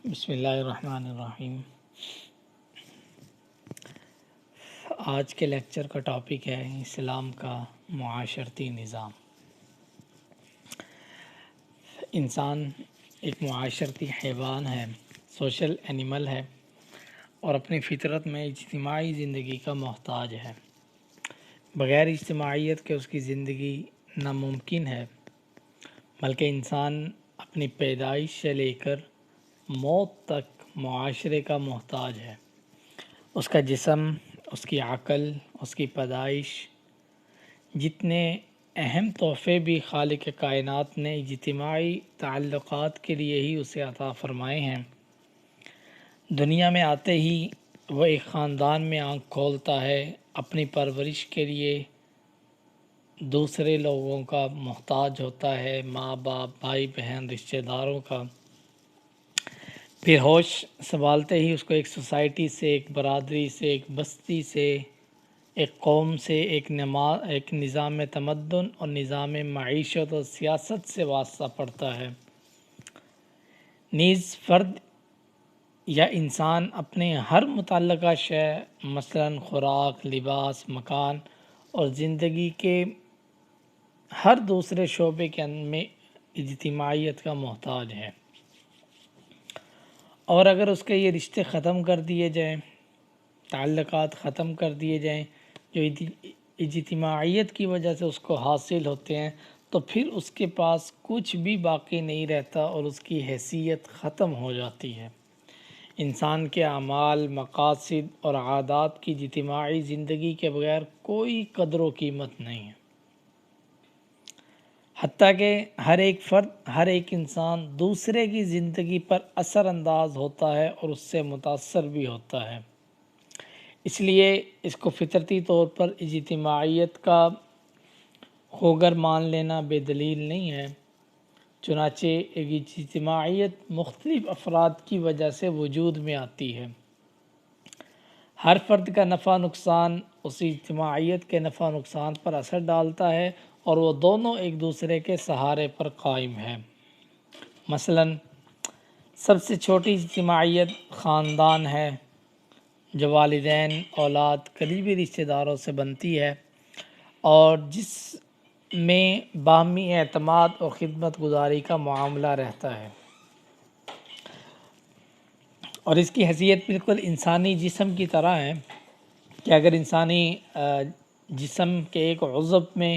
بسم اللہ الرحمن الرحیم۔ آج کے لیکچر کا ٹاپک ہے اسلام کا معاشرتی نظام۔ انسان ایک معاشرتی حیوان ہے، سوشل اینیمل ہے، اور اپنی فطرت میں اجتماعی زندگی کا محتاج ہے۔ بغیر اجتماعیت کے اس کی زندگی ناممکن ہے، بلکہ انسان اپنی پیدائش سے لے کر موت تک معاشرے کا محتاج ہے۔ اس کا جسم، اس کی عقل، اس کی پیدائش، جتنے اہم تحفے بھی خالق کائنات نے اجتماعی تعلقات کے لیے ہی اسے عطا فرمائے ہیں، دنیا میں آتے ہی وہ ایک خاندان میں آنکھ کھولتا ہے، اپنی پرورش کے لیے دوسرے لوگوں کا محتاج ہوتا ہے، ماں باپ، بھائی بہن، رشتہ داروں کا۔ پھر ہوش سنبھالتے ہی اس کو ایک سوسائٹی سے، ایک برادری سے، ایک بستی سے، ایک قوم سے، ایک نظام تمدن اور نظام معیشت اور سیاست سے واسطہ پڑتا ہے۔ نیز فرد یا انسان اپنے ہر متعلقہ شے، مثلا خوراک، لباس، مکان اور زندگی کے ہر دوسرے شعبے کے میں اجتماعیت کا محتاج ہے، اور اگر اس کے یہ رشتے ختم کر دیے جائیں، تعلقات ختم کر دیے جائیں جو اجتماعیت کی وجہ سے اس کو حاصل ہوتے ہیں، تو پھر اس کے پاس کچھ بھی باقی نہیں رہتا اور اس کی حیثیت ختم ہو جاتی ہے۔ انسان کے اعمال، مقاصد اور عادات کی اجتماعی زندگی کے بغیر کوئی قدر و قیمت نہیں ہے، حتیٰ کہ ہر ایک فرد، ہر ایک انسان دوسرے کی زندگی پر اثر انداز ہوتا ہے اور اس سے متاثر بھی ہوتا ہے۔ اس لیے اس کو فطرتی طور پر اجتماعیت کا خوگر مان لینا بے دلیل نہیں ہے، چنانچہ ایک اجتماعیت مختلف افراد کی وجہ سے وجود میں آتی ہے۔ ہر فرد کا نفع نقصان اس اجتماعیت کے نفع نقصان پر اثر ڈالتا ہے، اور وہ دونوں ایک دوسرے کے سہارے پر قائم ہیں۔ مثلا سب سے چھوٹی اجتماعیت خاندان ہے، جو والدین، اولاد، قریبی رشتہ داروں سے بنتی ہے، اور جس میں باہمی اعتماد اور خدمت گزاری کا معاملہ رہتا ہے، اور اس کی حیثیت بالکل انسانی جسم کی طرح ہے کہ اگر انسانی جسم کے ایک عضو میں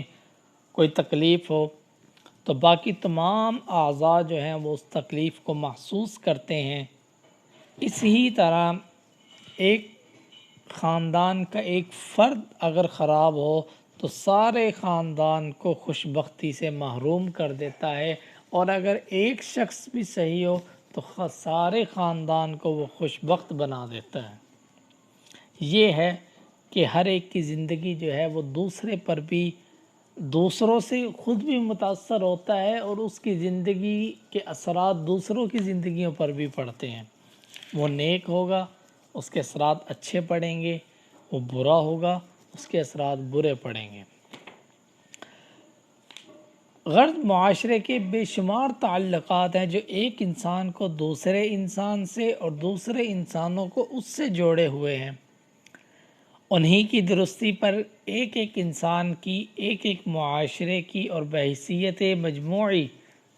کوئی تکلیف ہو تو باقی تمام اعضاء جو ہیں وہ اس تکلیف کو محسوس کرتے ہیں۔ اسی طرح ایک خاندان کا ایک فرد اگر خراب ہو تو سارے خاندان کو خوش بختی سے محروم کر دیتا ہے، اور اگر ایک شخص بھی صحیح ہو تو سارے خاندان کو وہ خوش بخت بنا دیتا ہے۔ یہ ہے کہ ہر ایک کی زندگی جو ہے وہ دوسرے پر بھی، دوسروں سے خود بھی متاثر ہوتا ہے، اور اس کی زندگی کے اثرات دوسروں کی زندگیوں پر بھی پڑتے ہیں۔ وہ نیک ہوگا، اس کے اثرات اچھے پڑیں گے، وہ برا ہوگا، اس کے اثرات برے پڑیں گے۔ غرض معاشرے کے بے شمار تعلقات ہیں جو ایک انسان کو دوسرے انسان سے اور دوسرے انسانوں کو اس سے جوڑے ہوئے ہیں۔ انہی کی درستی پر ایک ایک انسان کی، ایک ایک معاشرے کی اور بحیثیت مجموعی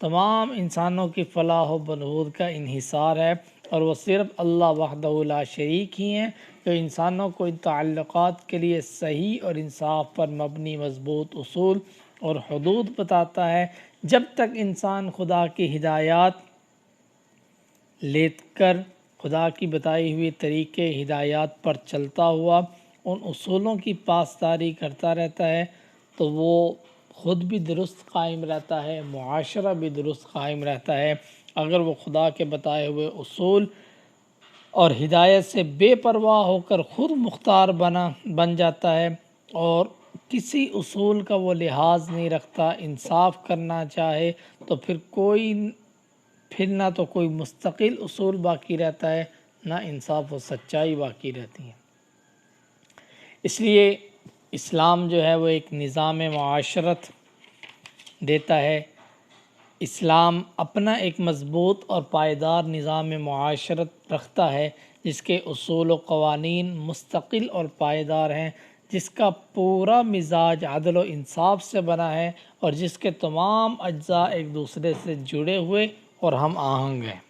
تمام انسانوں کی فلاح و بہبود کا انحصار ہے، اور وہ صرف اللہ وحدہ لا شریک ہی ہیں جو انسانوں کو ان تعلقات کے لیے صحیح اور انصاف پر مبنی مضبوط اصول اور حدود بتاتا ہے۔ جب تک انسان خدا کی ہدایات لے کر خدا کی بتائی ہوئی طریقے ہدایات پر چلتا ہوا ان اصولوں کی پاسداری کرتا رہتا ہے، تو وہ خود بھی درست قائم رہتا ہے، معاشرہ بھی درست قائم رہتا ہے۔ اگر وہ خدا کے بتائے ہوئے اصول اور ہدایت سے بے پرواہ ہو کر خود مختار بن جاتا ہے، اور کسی اصول کا وہ لحاظ نہیں رکھتا، انصاف کرنا چاہے تو پھر نہ تو کوئی مستقل اصول باقی رہتا ہے، نہ انصاف و سچائی باقی رہتی ہے۔ اس لیے اسلام جو ہے وہ ایک نظام معاشرت دیتا ہے۔ اسلام اپنا ایک مضبوط اور پائیدار نظام معاشرت رکھتا ہے جس کے اصول و قوانین مستقل اور پائیدار ہیں، جس کا پورا مزاج عدل و انصاف سے بنا ہے اور جس کے تمام اجزاء ایک دوسرے سے جڑے ہوئے اور ہم آہنگ ہیں۔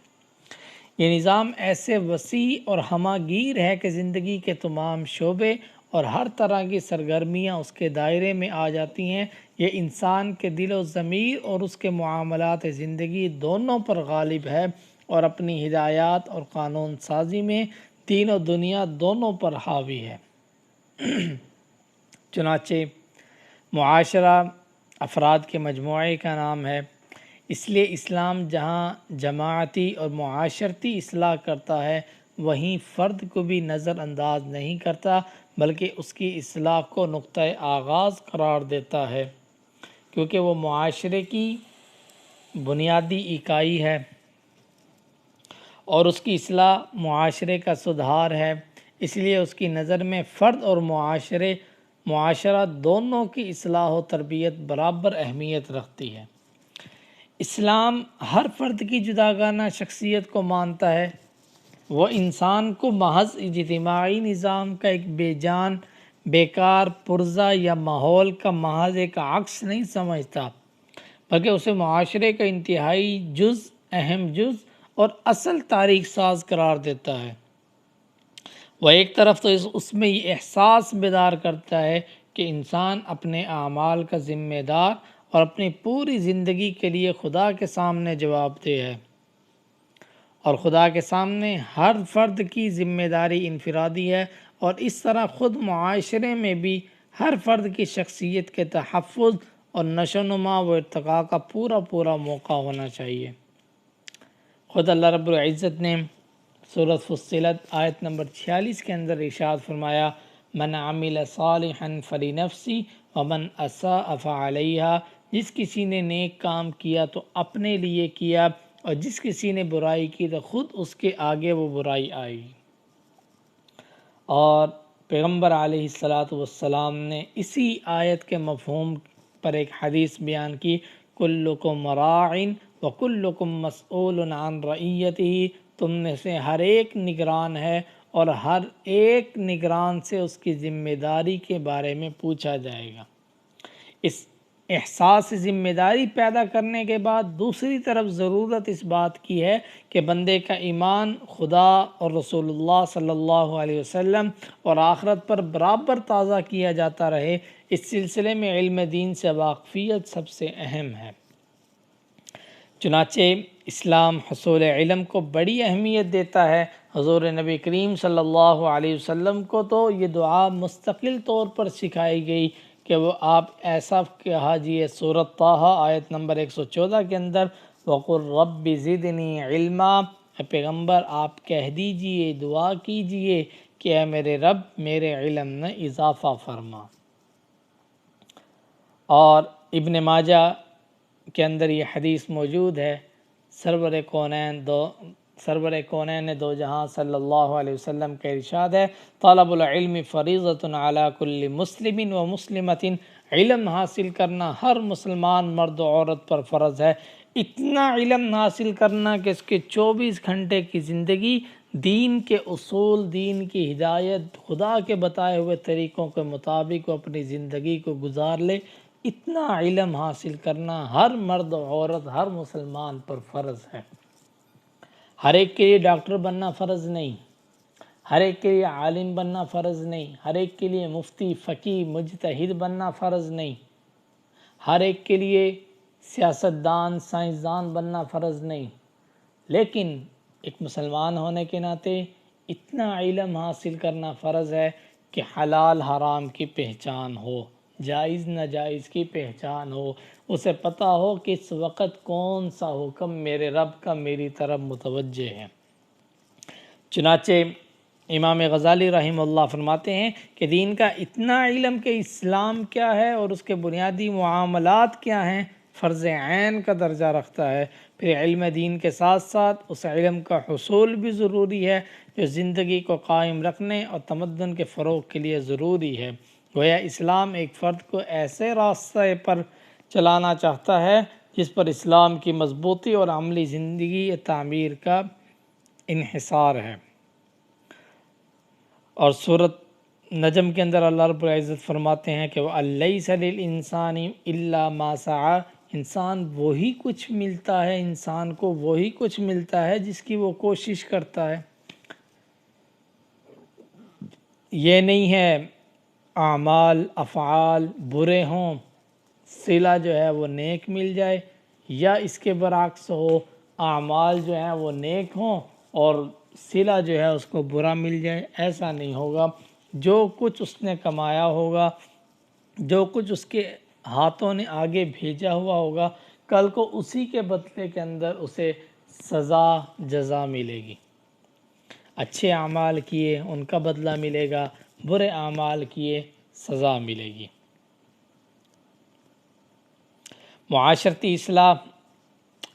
یہ نظام ایسے وسیع اور ہمہ گیر ہے کہ زندگی کے تمام شعبے اور ہر طرح کی سرگرمیاں اس کے دائرے میں آ جاتی ہیں۔ یہ انسان کے دل و ضمیر اور اس کے معاملات زندگی دونوں پر غالب ہے اور اپنی ہدایات اور قانون سازی میں دین و دنیا دونوں پر حاوی ہے۔ چنانچہ معاشرہ افراد کے مجموعے کا نام ہے، اس لیے اسلام جہاں جماعتی اور معاشرتی اصلاح کرتا ہے وہیں فرد کو بھی نظر انداز نہیں کرتا، بلکہ اس کی اصلاح کو نقطۂ آغاز قرار دیتا ہے، کیونکہ وہ معاشرے کی بنیادی اکائی ہے اور اس کی اصلاح معاشرے کا سدھار ہے۔ اس لیے اس کی نظر میں فرد اور معاشرہ دونوں کی اصلاح و تربیت برابر اہمیت رکھتی ہے۔ اسلام ہر فرد کی جداگانہ شخصیت کو مانتا ہے، وہ انسان کو محض اجتماعی نظام کا ایک بے جان، بیکار پرزہ یا ماحول کا محض ایک عکس نہیں سمجھتا، بلکہ اسے معاشرے کا انتہائی اہم جز اور اصل تاریخ ساز قرار دیتا ہے۔ وہ ایک طرف تو اس میں یہ احساس بیدار کرتا ہے کہ انسان اپنے اعمال کا ذمہ دار اور اپنی پوری زندگی کے لیے خدا کے سامنے جواب دہ ہے، اور خدا کے سامنے ہر فرد کی ذمہ داری انفرادی ہے، اور اس طرح خود معاشرے میں بھی ہر فرد کی شخصیت کے تحفظ اور نشو نما و ارتقاء کا پورا موقع ہونا چاہیے۔ خود اللہ رب العزت نے سورۃ فصلت آیت نمبر 46 کے اندر ارشاد فرمایا، من عمل صالحا فلنفسی ومن اساء فعلیہا، جس کسی نے نیک کام کیا تو اپنے لیے کیا، اور جس کسی نے برائی کی تو خود اس کے آگے وہ برائی آئی۔ اور پیغمبر علیہ السلام نے اسی آیت کے مفہوم پر ایک حدیث بیان کی، کلکم راع وکلکم مسئول عن رعیتہ، تم میں سے ہر ایک نگران ہے اور ہر ایک نگران سے اس کی ذمہ داری کے بارے میں پوچھا جائے گا۔ اس احساس ذمہ داری پیدا کرنے کے بعد دوسری طرف ضرورت اس بات کی ہے کہ بندے کا ایمان خدا اور رسول اللہ صلی اللہ علیہ وسلم اور آخرت پر برابر تازہ کیا جاتا رہے۔ اس سلسلے میں علم دین سے واقفیت سب سے اہم ہے۔ چنانچہ اسلام حصول علم کو بڑی اہمیت دیتا ہے۔ حضور نبی کریم صلی اللہ علیہ وسلم کو تو یہ دعا مستقل طور پر سکھائی گئی کہ وہ آپ ایسا کہا جیے سورۃ طٰہٰ آیت نمبر 114 کے اندر، وَقُلْ رَبِّ زِدْنِی عِلْمًا، اے پیغمبر آپ کہہ دیجئے، دعا کیجئے کہ اے میرے رب میرے علم میں اضافہ فرما۔ اور ابن ماجہ کے اندر یہ حدیث موجود ہے، سرور کونین دو جہاں صلی اللہ علیہ وسلم کا ارشاد ہے، طلب العلم فریضۃ علی کل مسلم و مسلمۃ، علم حاصل کرنا ہر مسلمان مرد و عورت پر فرض ہے۔ اتنا علم حاصل کرنا کہ اس کے 24 گھنٹے کی زندگی دین کے اصول، دین کی ہدایت، خدا کے بتائے ہوئے طریقوں کے مطابق وہ اپنی زندگی کو گزار لے، اتنا علم حاصل کرنا ہر مرد و عورت، ہر مسلمان پر فرض ہے۔ ہر ایک کے لیے ڈاکٹر بننا فرض نہیں، ہر ایک کے لیے عالم بننا فرض نہیں، ہر ایک کے لیے مفتی، فقیہ، مجتہد بننا فرض نہیں، ہر ایک کے لیے سیاستدان، سائنسدان بننا فرض نہیں، لیکن ایک مسلمان ہونے کے ناطے اتنا علم حاصل کرنا فرض ہے کہ حلال حرام کی پہچان ہو، جائز ناجائز کی پہچان ہو، اسے پتہ ہو کہ اس وقت کون سا حکم میرے رب کا میری طرف متوجہ ہے۔ چنانچہ امام غزالی رحمہ اللہ فرماتے ہیں کہ دین کا اتنا علم کہ اسلام کیا ہے اور اس کے بنیادی معاملات کیا ہیں فرض عین کا درجہ رکھتا ہے۔ پھر علم دین کے ساتھ ساتھ اس علم کا حصول بھی ضروری ہے جو زندگی کو قائم رکھنے اور تمدن کے فروغ کے لیے ضروری ہے۔ گویا اسلام ایک فرد کو ایسے راستے پر چلانا چاہتا ہے جس پر اسلام کی مضبوطی اور عملی زندگی تعمیر کا انحصار ہے۔ اور سورۃ نجم کے اندر اللہ رب العزت فرماتے ہیں کہ وَأَلَّيْسَ لِلْإِنسَانِ إِلَّا مَا سَعَى، انسان وہی کچھ ملتا ہے، انسان کو وہی کچھ ملتا ہے جس کی وہ کوشش کرتا ہے۔ یہ نہیں ہے اعمال افعال برے ہوں، صلہ جو ہے وہ نیک مل جائے، یا اس کے برعکس ہو، اعمال جو ہیں وہ نیک ہوں اور صلہ جو ہے اس کو برا مل جائے۔ ایسا نہیں ہوگا۔ جو کچھ اس نے کمایا ہوگا، جو کچھ اس کے ہاتھوں نے آگے بھیجا ہوا ہوگا، کل کو اسی کے بدلے کے اندر اسے سزا جزا ملے گی۔ اچھے اعمال کیے ان کا بدلہ ملے گا، برے اعمال کیے سزا ملے گی۔ معاشرتی اصلاح،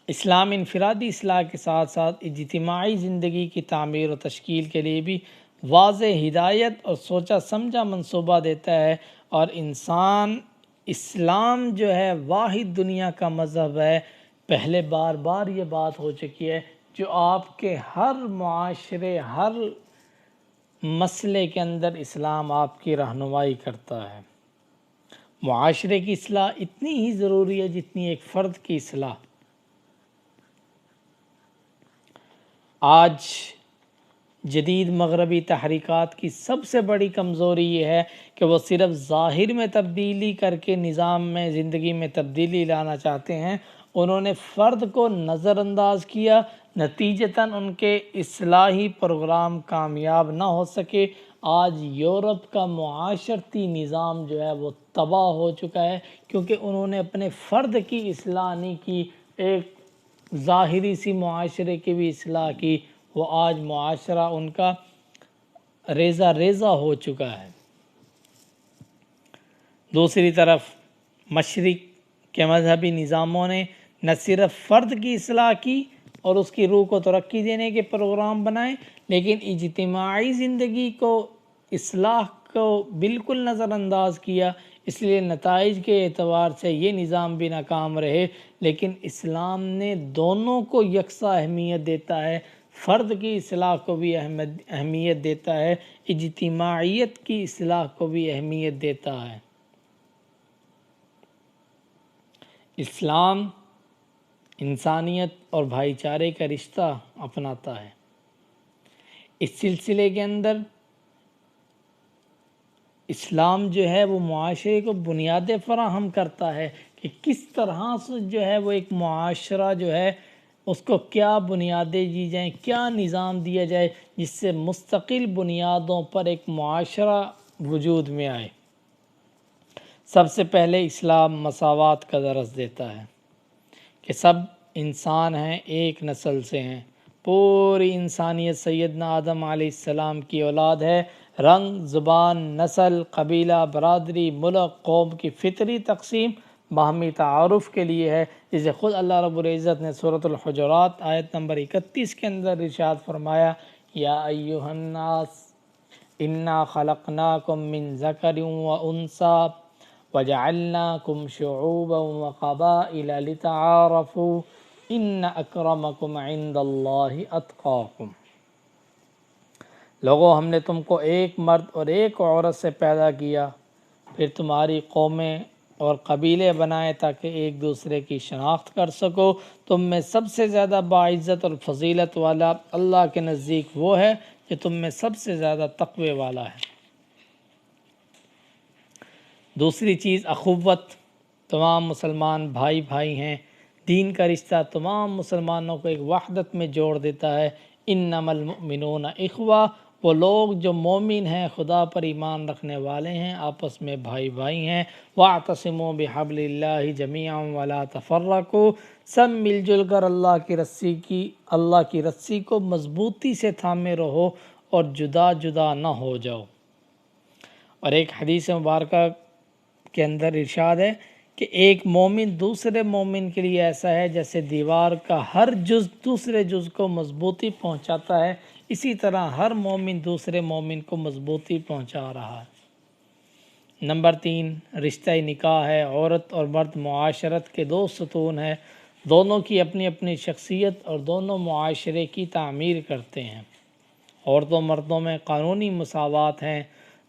اسلام انفرادی اصلاح کے ساتھ ساتھ اجتماعی زندگی کی تعمیر و تشکیل کے لیے بھی واضح ہدایت اور سوچا سمجھا منصوبہ دیتا ہے، اور انسان اسلام جو ہے واحد دنیا کا مذہب ہے۔ پہلے بار بار یہ بات ہو چکی ہے، جو آپ کے ہر معاشرے، ہر مسئلے کے اندر اسلام آپ کی رہنمائی کرتا ہے۔ معاشرے کی اصلاح اتنی ہی ضروری ہے جتنی ایک فرد کی اصلاح۔ آج جدید مغربی تحریکات کی سب سے بڑی کمزوری یہ ہے کہ وہ صرف ظاہر میں تبدیلی کر کے نظام میں، زندگی میں تبدیلی لانا چاہتے ہیں۔ انہوں نے فرد کو نظر انداز کیا، نتیجتاً ان کے اصلاحی پروگرام کامیاب نہ ہو سکے۔ آج یورپ کا معاشرتی نظام جو ہے وہ تباہ ہو چکا ہے، کیونکہ انہوں نے اپنے فرد کی اصلاح نہیں کی، ایک ظاہری سی معاشرے کی بھی اصلاح کی۔ وہ آج معاشرہ ان کا ریزہ ریزہ ہو چکا ہے۔ دوسری طرف مشرق کے مذہبی نظاموں نے نہ صرف فرد کی اصلاح کی اور اس کی روح کو ترقی دینے کے پروگرام بنائے، لیکن اجتماعی زندگی کو، اصلاح کو بالکل نظر انداز کیا۔ اس لیے نتائج کے اعتبار سے یہ نظام بھی ناکام رہے۔ لیکن اسلام نے دونوں کو یکساں اہمیت دیتا ہے، فرد کی اصلاح کو بھی اہمیت دیتا ہے، اجتماعیت کی اصلاح کو بھی اہمیت دیتا ہے۔ اسلام انسانیت اور بھائی چارے کا رشتہ اپناتا ہے۔ اس سلسلے کے اندر اسلام جو ہے وہ معاشرے کو بنیادیں فراہم کرتا ہے کہ کس طرح سے جو ہے وہ ایک معاشرہ جو ہے اس کو کیا بنیادیں دی جائیں، کیا نظام دیا جائے جس سے مستقل بنیادوں پر ایک معاشرہ وجود میں آئے۔ سب سے پہلے اسلام مساوات کا درس دیتا ہے کہ سب انسان ہیں، ایک نسل سے ہیں، پوری انسانیت سیدنا آدم علیہ السلام کی اولاد ہے۔ رنگ، زبان، نسل، قبیلہ، برادری، ملک، قوم کی فطری تقسیم باہمی تعارف کے لیے ہے، جسے خود اللہ رب العزت نے سورۃ الحجرات آیت نمبر 31 کے اندر ارشاد فرمایا، یا ایھا الناس انا خلقناکم من ذکر و انثی وجعلناکم شعوبا وقبائل لتعارفوا ان اکرمکم عند اللہ اتقاکم۔ لوگوں، ہم نے تم کو ایک مرد اور ایک عورت سے پیدا کیا، پھر تمہاری قومیں اور قبیلے بنائے تاکہ ایک دوسرے کی شناخت کر سکو۔ تم میں سب سے زیادہ باعزت اور فضیلت والا اللہ کے نزدیک وہ ہے کہ تم میں سب سے زیادہ تقوی والا ہے۔ دوسری چیز اخوت، تمام مسلمان بھائی بھائی ہیں، دین کا رشتہ تمام مسلمانوں کو ایک وحدت میں جوڑ دیتا ہے۔ انما المؤمنون اخوہ، وہ لوگ جو مومن ہیں، خدا پر ایمان رکھنے والے ہیں، آپس میں بھائی بھائی ہیں۔ واعتصموا بحبل اللہ جمیعا ولا تفرقوا، سب مل جل کر اللہ کی رسی کو مضبوطی سے تھامے رہو اور جدا جدا نہ ہو جاؤ۔ اور ایک حدیث مبارکہ کے اندر ارشاد ہے کہ ایک مومن دوسرے مومن کے لیے ایسا ہے جیسے دیوار کا ہر جز دوسرے جز کو مضبوطی پہنچاتا ہے، اسی طرح ہر مومن دوسرے مومن کو مضبوطی پہنچا رہا ہے۔ نمبر 3 رشتہ نکاح ہے۔ عورت اور مرد معاشرت کے دو ستون ہیں، دونوں کی اپنی اپنی شخصیت اور دونوں معاشرے کی تعمیر کرتے ہیں۔ عورتوں مردوں میں قانونی مساوات ہیں،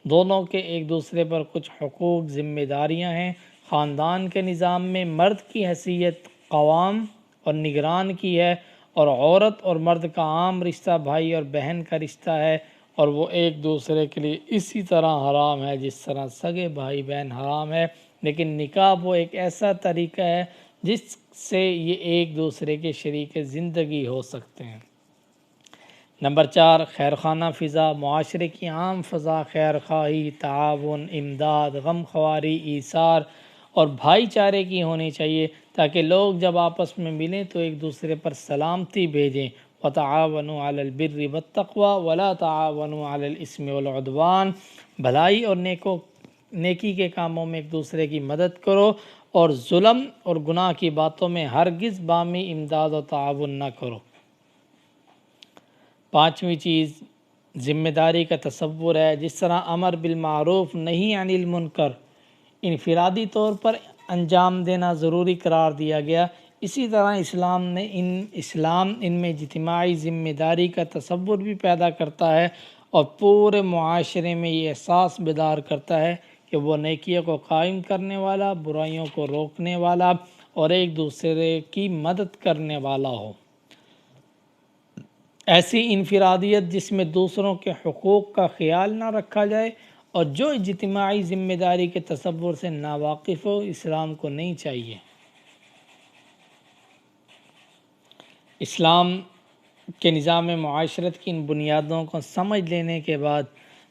دونوں کے ایک دوسرے پر کچھ حقوق ذمہ داریاں ہیں۔ خاندان کے نظام میں مرد کی حیثیت قوام اور نگران کی ہے، اور عورت اور مرد کا عام رشتہ بھائی اور بہن کا رشتہ ہے، اور وہ ایک دوسرے کے لیے اسی طرح حرام ہے جس طرح سگے بھائی بہن حرام ہے، لیکن نکاح وہ ایک ایسا طریقہ ہے جس سے یہ ایک دوسرے کے شریک زندگی ہو سکتے ہیں۔ نمبر 4 خیرخانہ فضا۔ معاشرے کی عام فضا خیر خواہی، تعاون، امداد، غم خواری، ایثار اور بھائی چارے کی ہونی چاہیے، تاکہ لوگ جب آپس میں ملیں تو ایک دوسرے پر سلامتی بھیجیں۔ وَتَعَاوَنُوا عَلَى الْبِرِّ وَالتَّقْوَى وَلَا تَعَاوَنُوا عَلَى الْإِثْمِ وَالْعُدْوَانِ۔ بھلائی اور نیکی کے کاموں میں ایک دوسرے کی مدد کرو، اور ظلم اور گناہ کی باتوں میں ہرگز باہمی امداد و تعاون نہ کرو۔ 5ویں چیز ذمہ داری کا تصور ہے۔ جس طرح امر بالمعروف نہی عن المنکر انفرادی طور پر انجام دینا ضروری قرار دیا گیا، اسی طرح اسلام ان میں اجتماعی ذمہ داری کا تصور بھی پیدا کرتا ہے، اور پورے معاشرے میں یہ احساس بیدار کرتا ہے کہ وہ نیکیوں کو قائم کرنے والا، برائیوں کو روکنے والا اور ایک دوسرے کی مدد کرنے والا ہو۔ ایسی انفرادیت جس میں دوسروں کے حقوق کا خیال نہ رکھا جائے اور جو اجتماعی ذمہ داری کے تصور سے ناواقف ہو، اسلام کو نہیں چاہیے۔ اسلام کے نظام معاشرت کی ان بنیادوں کو سمجھ لینے کے بعد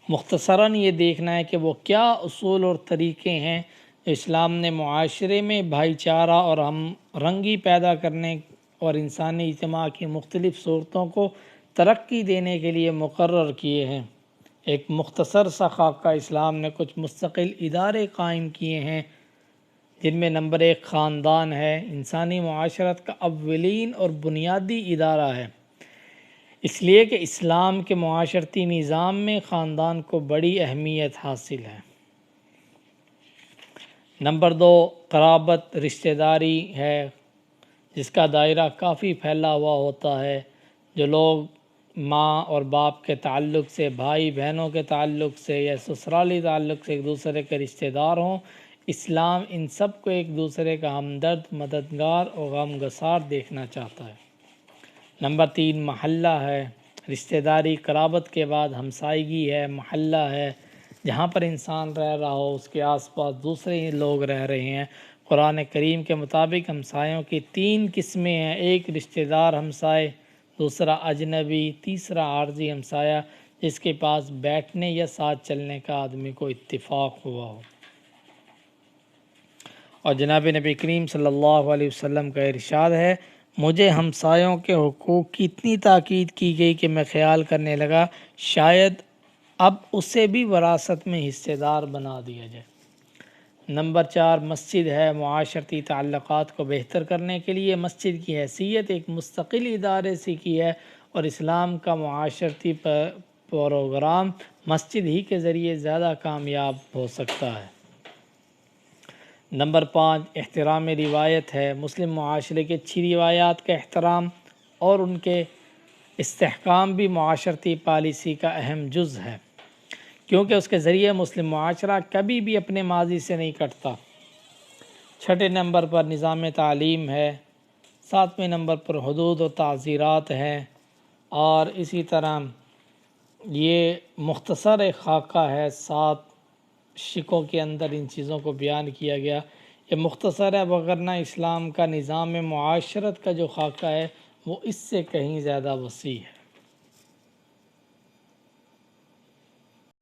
مختصراً یہ دیکھنا ہے کہ وہ کیا اصول اور طریقے ہیں جو اسلام نے معاشرے میں بھائی چارہ اور ہم رنگی پیدا کرنے اور انسانی اجتماع کی مختلف صورتوں کو ترقی دینے کے لیے مقرر کیے ہیں۔ ایک مختصر سا خاکہ اسلام نے کچھ مستقل ادارے قائم کیے ہیں، جن میں نمبر 1 خاندان ہے، انسانی معاشرت کا اولین اور بنیادی ادارہ ہے، اس لیے کہ اسلام کے معاشرتی نظام میں خاندان کو بڑی اہمیت حاصل ہے۔ نمبر 2 قرابت رشتہ داری ہے، جس کا دائرہ کافی پھیلا ہوا ہوتا ہے۔ جو لوگ ماں اور باپ کے تعلق سے، بھائی بہنوں کے تعلق سے یا سسرالی تعلق سے ایک دوسرے کے رشتہ دار ہوں، اسلام ان سب کو ایک دوسرے کا ہمدرد، مددگار اور غمگسار دیکھنا چاہتا ہے۔ نمبر 3 محلہ ہے، رشتہ داری قرابت کے بعد ہمسائیگی ہے، محلہ ہے، جہاں پر انسان رہ رہا ہو اس کے آس پاس دوسرے لوگ رہ رہے ہیں۔ قرآن کریم کے مطابق ہمسایوں کی 3 قسمیں ہیں، ایک رشتہ دار ہمسائے، دوسرا اجنبی، تیسرا عارضی ہمسایہ، جس کے پاس بیٹھنے یا ساتھ چلنے کا آدمی کو اتفاق ہوا ہو۔ اور جناب نبی کریم صلی اللہ علیہ وسلم کا ارشاد ہے، مجھے ہمسایوں کے حقوق کی اتنی تاکید کی گئی کہ میں خیال کرنے لگا شاید اب اسے بھی وراثت میں حصے دار بنا دیا جائے۔ نمبر 4 مسجد ہے، معاشرتی تعلقات کو بہتر کرنے کے لیے مسجد کی حیثیت ایک مستقل ادارے سے کی ہے، اور اسلام کا معاشرتی پروگرام مسجد ہی کے ذریعے زیادہ کامیاب ہو سکتا ہے۔ نمبر 5 احترام روایت ہے، مسلم معاشرے کی اچھی روایات کا احترام اور ان کے استحکام بھی معاشرتی پالیسی کا اہم جز ہے، کیونکہ اس کے ذریعے مسلم معاشرہ کبھی بھی اپنے ماضی سے نہیں کٹتا۔ 6 نمبر پر نظام تعلیم ہے، 7ویں نمبر پر حدود و تعزیرات ہیں، اور اسی طرح یہ مختصر ایک خاکہ ہے، 7 شکوں کے اندر ان چیزوں کو بیان کیا گیا۔ یہ مختصر ہے، وگرنہ اسلام کا نظام معاشرت کا جو خاکہ ہے وہ اس سے کہیں زیادہ وسیع ہے۔